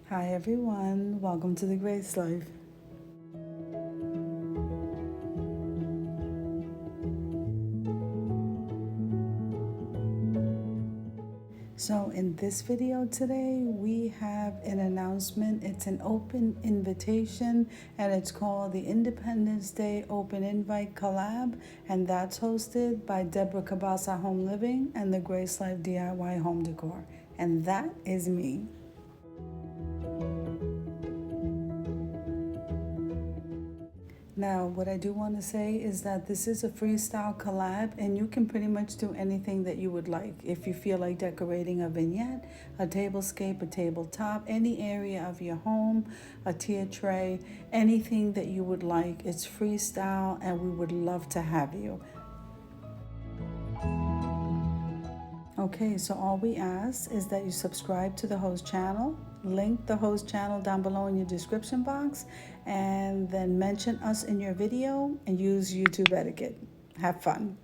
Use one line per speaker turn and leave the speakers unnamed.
Hi everyone, welcome to the Grace Life. So in this video today, we have an announcement. It's an open invitation and it's called the Independence Day Open Invite Collab, and that's hosted by Deborah Cabassa Home Living and the Grace Life DIY Home Decor. And that is me. Now, what I do want to say is that this is a freestyle collab and you can pretty much do anything that you would like. If you feel like decorating a vignette, a tablescape, a tabletop, any area of your home, a tier tray, anything that you would like, it's freestyle and we would love to have you. Okay, so all we ask is that you subscribe to the host channel, link the host channel down below in your description box, and then mention us in your video and use YouTube etiquette. Have fun.